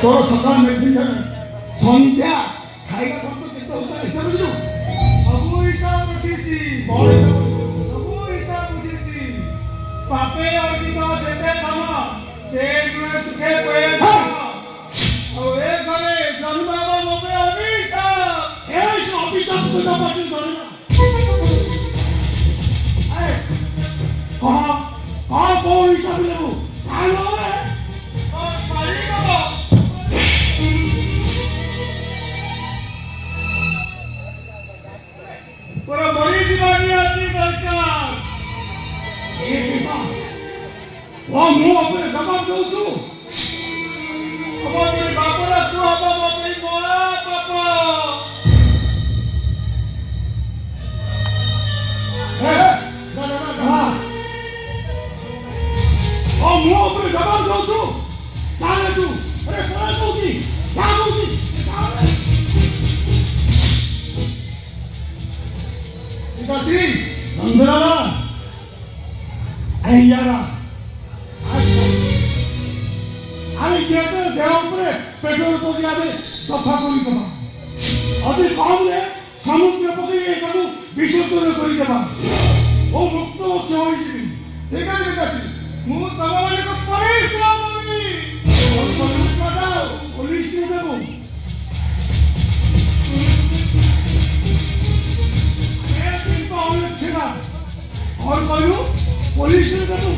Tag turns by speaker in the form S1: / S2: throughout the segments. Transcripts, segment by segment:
S1: ତୋର ସକାଳ ମେଡିସିନ ସନ୍ଧ୍ୟା ଖାଇବା ଖର୍ଚ୍ଚ କେତେ ହଉଥିଲା ହିସାବ ବୁଝୁ
S2: ସବୁ ହିସାବ ରଖିଛି ସବୁ ହିସାବ ବୁଝିଛି ପାପେ ଅର୍ଜିତ ଯେତେ କାମ ସେ ଗୁଣେ ସୁଖେ ପଏ ଆଉ ଏ ଘରେ ଜନ୍ମ ହେବା ମୋ ପାଇଁ ଅଭିଶାପ
S1: ଏ ଅଭିଶାପ କଥା ପାଟି ଧରିଲା କହ କୋଉ ହିସାବ ନେବୁ କାହିଁରେ
S2: ତୋର ମରିଯିବା ନିହାତି ଦରକାର
S1: ମୁଁ ଉପରେ ଜବାବ ଦଉଛୁ
S2: ତୋରି ବାପର ତୁ ହବ ମୋ ପାଇଁ ମହା ପାପ
S1: ମୁଁ ଉପରେ ଜବାବ ଦଉଛୁ ତାହେଲେ ତୁ କଣ କହୁଛି ଯାହା କହୁଛି ନନ୍ଦରାଲା আমি যেহেতু দেহ উপরে পেট্রোল পকি আমি দফা করিদেবা অতি কমরে সমুদ্র পকি এটাকে বিশুদ্ধ করিদেবা ও মুক্ত মুক্ত হয়েছিবি ঠিক আছে বেটাছি
S2: ମୁଁ ତମମାନଙ୍କୁ ପରିଶ୍ରମ
S1: পুলিশ নিয়ে দেবো অনেক ছিলাম আর কইলু পুলিশ নিয়ে দেবো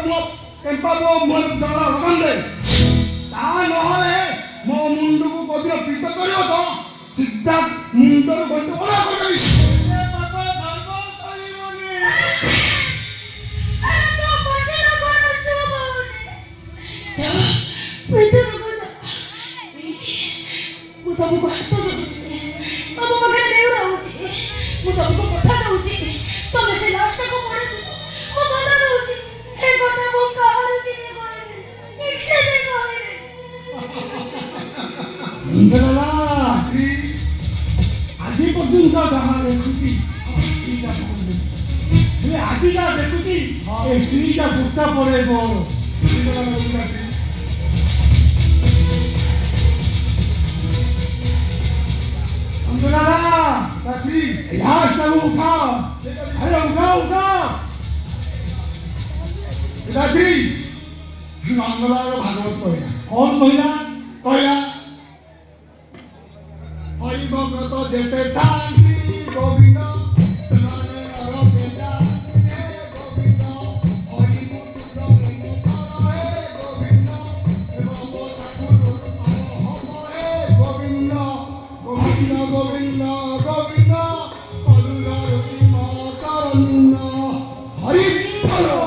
S1: तो केम्पा मो मन जला लगान दे ता नहले मो मुंड को कदियो पीत करियो तो सीधा मुंड रो गंड ओला कर देबी
S2: ए बाबा धर्म सहीवनी
S3: अरे तो बटे न करो छो जा पीत न कर जा मु तब को हाथ जोड़ुछी तब मगे नहीं रहउछी मु तब को कथा दउची तमे से लास्ट को पड़े मु बता दउची हे কথা মু কাহার দিনে কইবে ঠিক সে দে কইবে
S1: নন্দলালা শ্রী আজি পর্যন্ত যাহা দেখুছি এইটা বলবে বলে আজি যা দেখুছি এই স্ত্রীটা বুকটা পড়ে গো নন্দলালা শ্রী লাস্ট উঠা আরে উঠা दासी नंदलाल भागवत कहला कौन कहला हरि भगत जेते तांती गोविंद सुनाने नर बेटा हे गोविंद हरि गोविंद हे गोविंद गोविंद गोविंद गोविंद पदुरारुति मातरन्न हरि बोलो